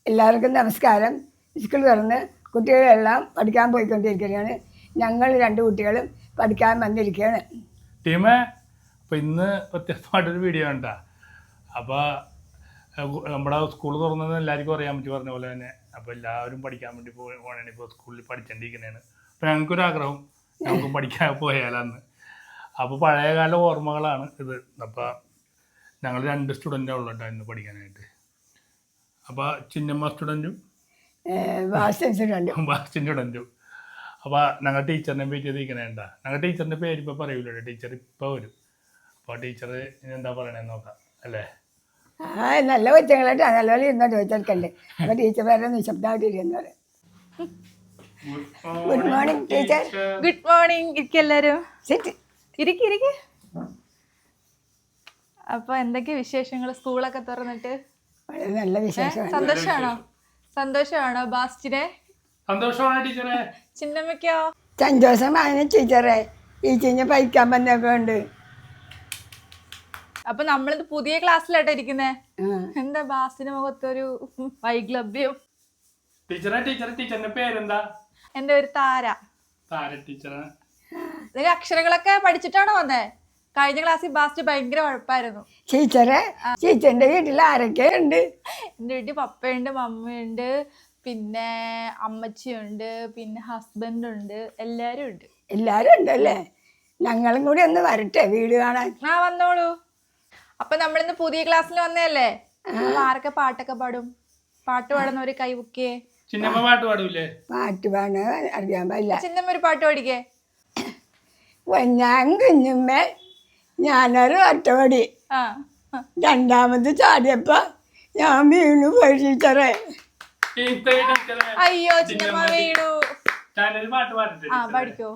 എല്ലാവർക്കും നമസ്കാരം. സ്കൂൾ തുറന്ന് കുട്ടികളെല്ലാം പഠിക്കാൻ പോയിക്കൊണ്ടിരിക്കുകയാണ്. ഞങ്ങൾ 2 കുട്ടികളും പഠിക്കാൻ വന്നിരിക്കുകയാണ്. ടീമേ, അപ്പോൾ ഇന്ന് വ്യത്യസ്തമായിട്ടൊരു വീഡിയോ ഉണ്ടാ. അപ്പോൾ നമ്മുടെ സ്കൂൾ തുറന്നത് എല്ലാവർക്കും അറിയാൻ പറ്റി പറഞ്ഞ പോലെ തന്നെ. അപ്പോൾ എല്ലാവരും പഠിക്കാൻ വേണ്ടി പോകണേ. ഇപ്പോൾ സ്കൂളിൽ പഠിച്ചുകൊണ്ടിരിക്കുന്നതാണ്. അപ്പോൾ ഞങ്ങൾക്കൊരാഗ്രഹം നമുക്ക് പഠിക്കാൻ പോയാലാന്ന്. അപ്പോൾ പഴയകാല ഓർമ്മകളാണ് ഇത്. അപ്പോൾ ഞങ്ങൾ 2 സ്റ്റുഡൻ്റാണ് ഉള്ളൂ ഇന്ന് പഠിക്കാനായിട്ട്. അപ്പോൾ ചിന്നമ്മ സ്റ്റുഡൻറ്റും സ്റ്റുഡൻറ്റും. അപ്പോൾ ഞങ്ങൾ ടീച്ചറിനെ വെയിറ്റ് ചെയ്തിരിക്കണേണ്ട. ഞങ്ങൾ ടീച്ചറിൻ്റെ പേര് ഇപ്പോൾ പറയൂലേ, ടീച്ചർ ഇപ്പോൾ വരും. അപ്പോൾ ടീച്ചർ എന്താ പറയണേന്ന് നോക്കാം അല്ലേ? നല്ല കൊച്ചുങ്ങളായിട്ട് നല്ലപോലെ ഇരുന്നോ ചോദിച്ചെടുക്കണ്ടേ. അപ്പോൾ ടീച്ചർ വേറെ നിശബ്ദമായിട്ട് ഇരുന്നത്. Good morning teacher. Good morning. ഇരിക്കെല്ലാരും ഇരിക്ക്. അപ്പൊ എന്തൊക്കെ വിശേഷങ്ങൾ? സ്കൂളൊക്കെ തുറന്നിട്ട് വളരെ നല്ല വിശേഷം. സന്തോഷമാണോ ബാസ്റ്റിനെ? സന്തോഷമാണ് ടീച്ചറെ. ചിന്നമ്മയ്ക്കോ? സന്തോഷമാണ് ടീച്ചറെ. ടീച്ചറിനെ പഠിക്കാൻ വന്നൊക്കെ ഉണ്ട്. അപ്പൊ നമ്മളിത് പുതിയ ക്ലാസ്സിലാട്ടോ ഇരിക്കുന്നേ. എന്താ ബാസ്റ്റിന്റെ മുഖത്തൊരു വൈഗ്ലഭ്യം? ടീച്ചറിന്റെ പേരെന്താ? എന്റെ ഒരു താര ടീച്ചർ. നിങ്ങൾ അക്ഷരങ്ങളൊക്കെ പഠിച്ചിട്ടാണോ വന്നേ? കഴിഞ്ഞ ക്ലാസ്സിൽ ബാസ്റ്റ് ഭയങ്കര കുഴപ്പമായിരുന്നു. ടീച്ചറിന്റെ വീട്ടിൽ ആരൊക്കെ ഉണ്ട്? എൻ്റെ വീട്ടിൽ പപ്പയുണ്ട്, മമ്മയുണ്ട്, പിന്നെ അമ്മച്ചിയുണ്ട്, പിന്നെ ഹസ്ബൻഡ് ഉണ്ട്, എല്ലാരും ഉണ്ട്. എല്ലാരും ഉണ്ടല്ലേ? ഞങ്ങളും കൂടി ഒന്ന് വരട്ടെ വീട് കാണാൻ. വന്നോളൂ. അപ്പൊ നമ്മളിന്ന് പുതിയ ക്ലാസ്സിൽ വന്നതല്ലേ? ആരൊക്കെ പാട്ടൊക്കെ പാടും? പാട്ട് പാടുന്നവര് കൈ പൊക്കിയേ. ചിന്നമ്മ പാട്ട് പാടൂലേ? പാട്ട് പാടാൻ അറിയാൻ പാടില്ല. ചിന്നമ്മ ഒരു പാട്ട് പാടിക്കേ. ഞാൻ കുഞ്ഞുമ്മ ഞാനൊരു ഒറ്റപടി, രണ്ടാമത് ചാടിയപ്പ ഞാൻ വീണു പോയി ടീച്ചറെ. അയ്യോ ചിന്നമ്മ വീണു. പഠിക്കോ?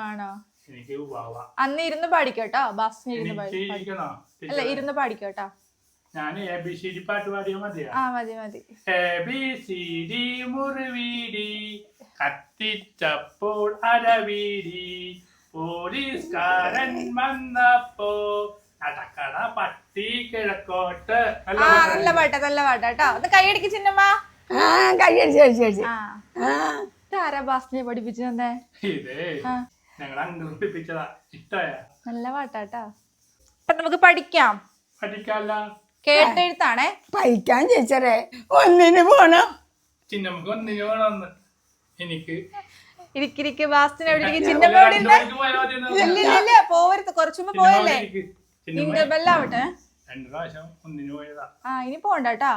ആണോ? അന്ന് ഇരുന്ന് പാടിക്കോട്ടോ. ബസ്സിന് അല്ല ഇരുന്ന് പാടിക്കോട്ടോ. ഞാന് ABCD പാട്ട് പാടിയാ മതിയാ? മതി. ABCD മുറിവീടി കത്തിച്ചപ്പോൾ അരവീടി പോലീസുകാരൻ വന്നപ്പോ നടക്കട പട്ടി കിഴക്കോട്ട്. നല്ല പാട്ടാട്ടോ. ഒന്ന് കൈയടിക്ക് ചിന്നമ്മ. ആരാ ബാസിനെ പഠിപ്പിച്ചു തന്നെ? ഇതേ ഞങ്ങൾ അങ്ങനെ പഠിപ്പിച്ചതാ. ഇഷ്ടമായ നല്ല പാട്ടാട്ടോ. അപ്പൊ നമുക്ക് പഠിക്കാം. പഠിക്കാല്ല, കേട്ടെഴുത്താണേ. പഠിക്കാൻ ടീച്ചറെ. ഒന്നിന് പോണം. ചിന്നമ്മക്ക് ഒന്നിന് പോണമെന്ന്. എനിക്ക് ഇരിക്കിരിക്ക് ബാസ്റ്റിന് എവിടെ ഇരിക്കും? ചിന്നമ്മ ഇല്ല പോവരുത്. കുറച്ചുമ്പോ പോയല്ലേ? ഇന്റർവെല്ലാവട്ടെ. 2 പ്രാവശ്യം ഒന്നിന് പോയതാ. ഇനി പോണ്ടാട്ടാ.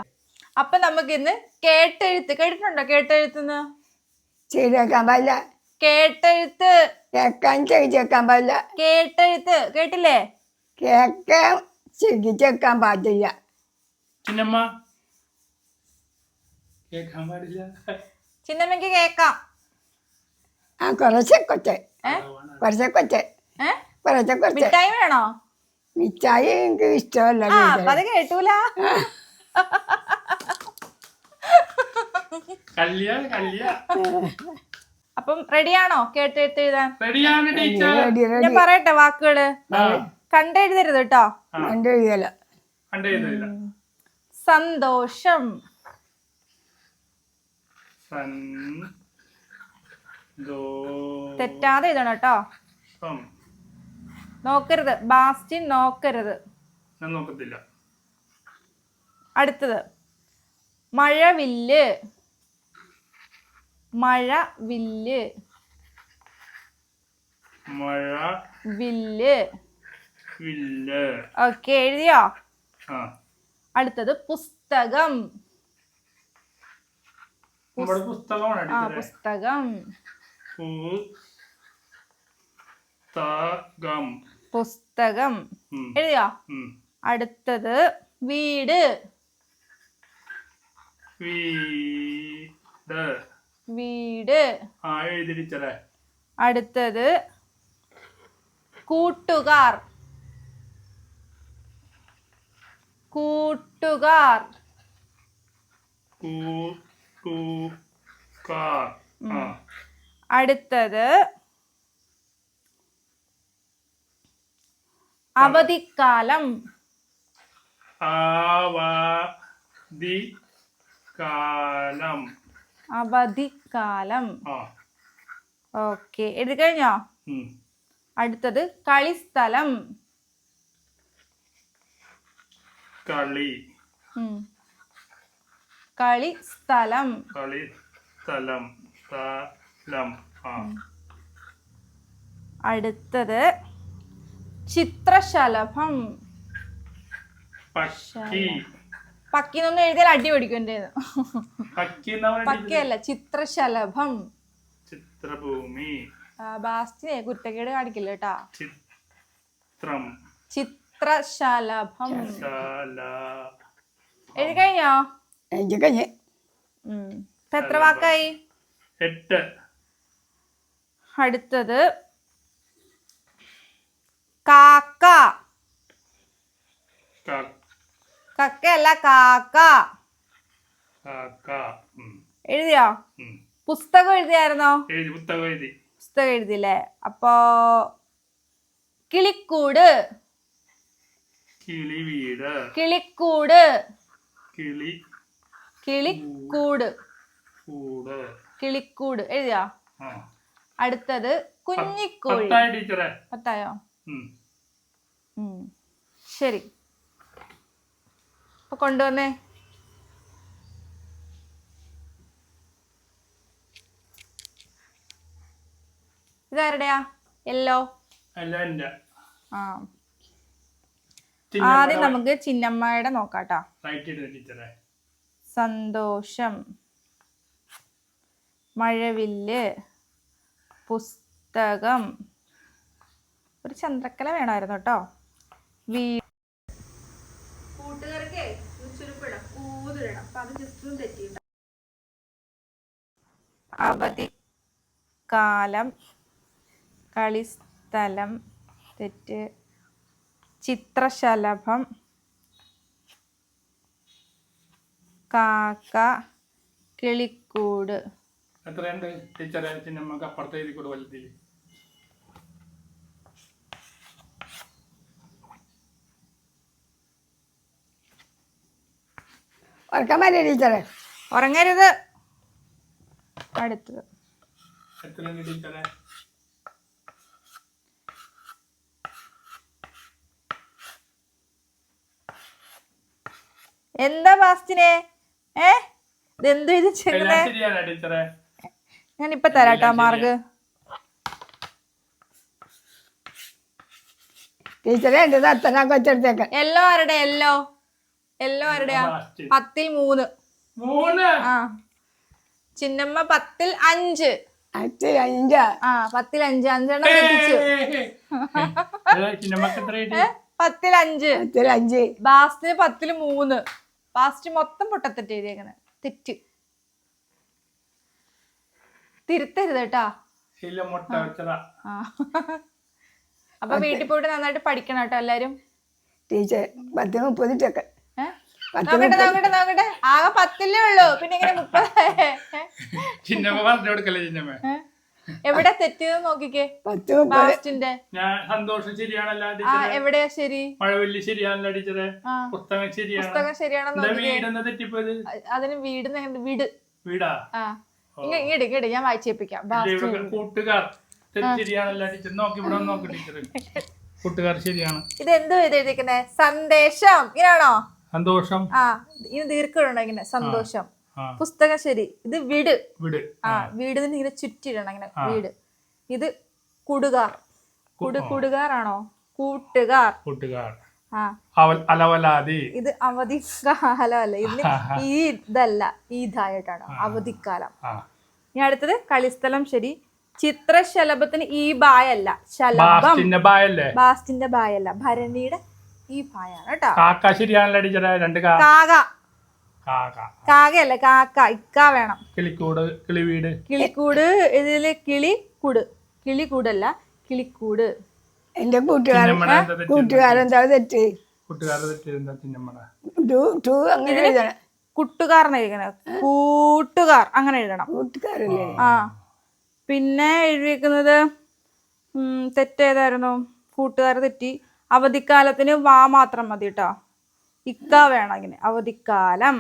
അപ്പൊ നമുക്ക് ഇന്ന് കേട്ടെഴുത്ത് കേട്ടിട്ടുണ്ടോ? കേട്ടെഴുത്തുന്ന് ചെയ്തേക്കാൻ പാടില്ല. കേട്ടെഴുത്ത് കേക്കാൻ ചെയ്തേക്കാൻ പാടില്ല. കേട്ടെഴുത്ത് കേട്ടില്ലേ? കേക്കാൻ ചികിച്ചേക്കാൻ പാടില്ല. ചിന്നമ്മ കേക്കാൻ പാടില്ല. ചിന്നമ്മക്ക് കേക്കാം. കുറച്ചൊക്കെ മിഠായി വേണോ? മിഠായി എനിക്ക് ഇഷ്ടമല്ല. അത് കേട്ടൂല. അപ്പം റെഡിയാണോ കേട്ടെഴുത്ത് എഴുതാൻ? ഞാൻ പറയട്ടെ വാക്കുകള്. കണ്ടെഴുതരുത് കേട്ടോ. കണ്ടെഴുതല. സന്തോഷം. തെറ്റാതെ എഴുതണം കേട്ടോ. നോക്കരുത് ബാസ്റ്റിൻ, നോക്കരുത്. നോക്കത്തില്ല. അടുത്തത് മഴവില്ല്. മഴവില്ല്. ഓക്കെ എഴുതിയോ? അടുത്തത് പുസ്തകം. പുസ്തകം. പുസ്തകം എഴുതിയോ? അടുത്തത് വീട്. വീട്. അടുത്തത് കൂട്ടുകാർ. കൂട്ടുകാർ. അടുത്തത് അവധിക്കാലം. അവധിക്കാലം. അവധിക്കാലം. ആ. ഓക്കെ, എഴുതി കഴിഞ്ഞോ? ഉം. അടുത്തത് കളിസ്ഥലം. കളി. കളിസ്ഥലം. കളിസ്ഥലം. സ്ഥലം. ആ. അടുത്തത് ചിത്രശലഭം. പക്ഷി. പക്കിന്നൊന്നും എഴുതിയാൽ അടി പഠിക്കേണ്ടത്. പക്ഷി പക്കയല്ല, ചിത്രശലഭം. ചിത്രഭൂമി. ബാസ്റ്റിനെ കുരുത്തക്കേട് കാണിക്കില്ല കേട്ടാ. ചിത്രം. ചിത്രശലഭം. എഴുതി കഴിഞ്ഞോ? എനിക്ക് കഴിഞ്ഞ്. ഇപ്പൊ എത്ര വാക്കായി? 8. അടുത്തത് കാക്ക. കക്കയല്ല, കാക്ക. എഴുതിയോ? പുസ്തകം എഴുതിയായിരുന്നോ? പുസ്തകം എഴുതി. പുസ്തകം എഴുതിയില്ലേ? അപ്പോ കിളിക്കൂട്. കിളിവീട്. കിളിക്കൂട്. കിളിക്കൂട്. കിളിക്കൂട് എഴുതിയോ? അടുത്തത് കുഞ്ഞിക്കോഴി. 10ആയോ? ശരി, അപ്പൊ കൊണ്ടുവന്നേ. ഇതാരുടെയാ? യെല്ലോ. ആ, ആദ്യം നമുക്ക് ചിന്നമ്മയുടെ നോക്കാട്ടാ. സന്തോഷം, മഴവില്ല്, പുസ്തകം. ഒരു ചന്ദ്രക്കല വേണമായിരുന്നു കേട്ടോ. കൂട്ടുകാർക്ക് ചുരുപ്പിടാം, കൂതിരിടാം. അപ്പൊ അത് ജസ്റ്റ് തെറ്റിയിട്ട. അവധിക്കാലം, കളിസ്ഥലം തെറ്റ്, ചിത്രശലഭം, കാക്ക, കിളിക്കൂട്. എത്രയുണ്ട് ടീച്ചറെ? ചിന്നമ്മക്ക് അപ്പുറത്തെ എഴുതി കൂടെ വലുതിൽ. ഉറക്കാൻ പറ്റില്ല ടീച്ചറെ. ഉറങ്ങരുത്. അടുത്തത് എത്രയുണ്ട് ടീച്ചറെ? എന്താ ബാസ്റ്റിനെ? ഇതെന്ത് ഇത് ചെയ്യുന്നേ? ടീച്ചറെ ഞാൻ ഇപ്പൊ തരാട്ടോ മാർഗ്. ടീച്ചറെ എൻ്റെ അത്തനാക്ക് വെച്ചെടുത്തേക്ക്. യെല്ലോ ആരുടെ? യെല്ലോ ആരുടെയാ? 10ൽ 3. ആ, ചിന്നമ്മ 10ൽ 5. 5. ആ, 10ൽ 5. 5 തെറ്റിച്ചു. 10ൽ 5. ബാസ്റ്റിന് 10ൽ 3. ബാസ്റ്റ് മൊത്തം പൊട്ടത്തെറ്റ് എഴുതിയേക്കണേ. തെറ്റ് തിരുത്തരുത് കേട്ടാ. അപ്പൊ വീട്ടിൽ പോയിട്ട് നന്നായിട്ട് പഠിക്കണം കേട്ടോ എല്ലാരും. ടീച്ചർ 10-30 നോക്കട്ടെ. ആകെ 10ല്ലേ ഉള്ളൂ, പിന്നെ ഇങ്ങനെ 30. എവിടെ തെറ്റിയത് നോക്കിക്കേ. ബാസ്റ്റിന്റെ സന്തോഷം ശരിയാണല്ലോ. എവിടെയാ ശരി? മഴവില്ല് ശരിയാണല്ലോ ടീച്ചറെ. പുസ്തകം ശരിയാണോ? തെറ്റിപ്പോയത്. അതിന് വീടാ. ആ, ഇങ്ങട് ഞാൻ വായിച്ചേപ്പിക്കാം. കൂട്ടുകാർ ശരിയാണല്ലോ ടീച്ചർ. നോക്ക് ടീച്ചർ. കൂട്ടുകാർ ശരിയാണ്. ഇത് എന്തോ എഴുതിയിരിക്കുന്നേ? സന്ദേശം. ഇങ്ങനെയാണോ? സന്തോഷം. ആ, ഇത് ദീർഘമുണ്ടോ ഇങ്ങനെ? സന്തോഷം. പുസ്തകം ശരി. ഇത് വീട്. ആ, വീട് ഇങ്ങനെ ചുറ്റിടണം ഇങ്ങനെ. വീട്. ഇത് കുടുകാർ. കുടുകാറാണോ? കൂട്ടുകാർ. ആ, അലവലാതി. ഇത് അവധിക്കാലമല്ല. ഇതിന് ഈ ഇതല്ല, ഈദായിട്ടാണ് അവധിക്കാലം. ഇനി അടുത്തത് കളിസ്ഥലം ശരി. ചിത്രശലഭത്തിന് ഈ ബായല്ല, ശലഭം. ബാസ്റ്റിന്റെ ബായല്ല, ഭരണിയുടെ ഈ ബായാണ് കേട്ടോ. കാക്ക ശരിയാണല്ലോ ടീച്ചറെ. 2 കാക്കയല്ല, കാക്ക. ഇക്ക വേണം. കിളിക്കൂട്, കിളിവീട്. കിളിക്കൂട്. ഇതില് കിളിക്കൂടല്ല, കിളിക്കൂട്. എന്റെ കൂട്ടുകാരെന്താ തെറ്റ്? അങ്ങനെ എഴുതണം. കൂട്ടുകാരനെ എഴുതണം. കൂട്ടുകാർ അങ്ങനെ എഴുതണം. കൂട്ടുകാരല്ലേ? ആ, പിന്നെ എഴുതിയിരിക്കുന്നത് തെറ്റേതായിരുന്നു? കൂട്ടുകാർ തെറ്റി. അവധിക്കാലത്തിന് വാ മാത്രം മതി കേട്ടോ. ഇക്ക വേണം ഇങ്ങനെ അവധിക്കാലം.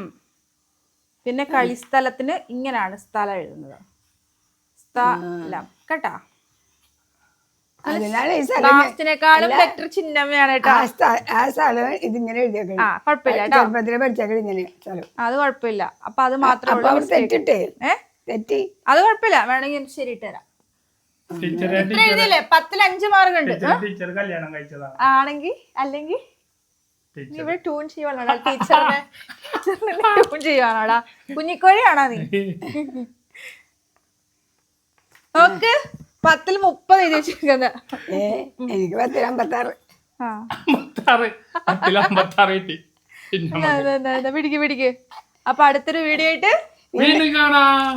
പിന്നെ കളിസ്ഥലത്തിന് ഇങ്ങനെയാണ് സ്ഥലം എഴുതുന്നത്, സ്ഥലം കേട്ടാ. അതിനാണ് ഈ സ്ഥലം ലാസ്റ്റിനേക്കാളും ബെറ്റർ ചിഹ്നമ്മയാണ് കേട്ടോ. ആ സ്ഥലം ഇതിങ്ങനെ എഴുതിയേക്കണം. ആ കുഴപ്പമില്ല കേട്ടോ, ചെറുപ്പത്തിലെ പഠിച്ചേക്കണം ഇങ്ങനെ സ്ഥലം. അത് കുഴപ്പമില്ല. അപ്പൊ അത് മാത്രമേ അപ്പൊ അവിടെ തെറ്റിട്ടേ തെറ്റി അത് കുഴപ്പമില്ല, വേണമെങ്കിൽ ശരി ഇട്ടുതരാം. ഇത്ര എഴുതിയില്ലേ? 10ൽ 5 മാർക്ക് ഉണ്ട്. ടീച്ചർ കല്യാണം കഴിച്ചതാണ് ആണെങ്കിൽ അല്ലെങ്കിൽ ഇവിടെ ട്യൂൺ ചെയ്യുവാണോടാ ടീച്ചറിനെ ട്യൂൺ ചെയ്യുവാണോടാ? കുഞ്ഞിക്കോഴിയാണോ നീ? നോക്ക് 10ൽ 30 എഴുതി വെച്ചിരിക്കുന്നത്. എനിക്ക് 10ൽ 56. പിടിക്ക്. അപ്പൊ അടുത്തൊരു വീഡിയോ ആയിട്ട് വീണ്ടും കാണാം.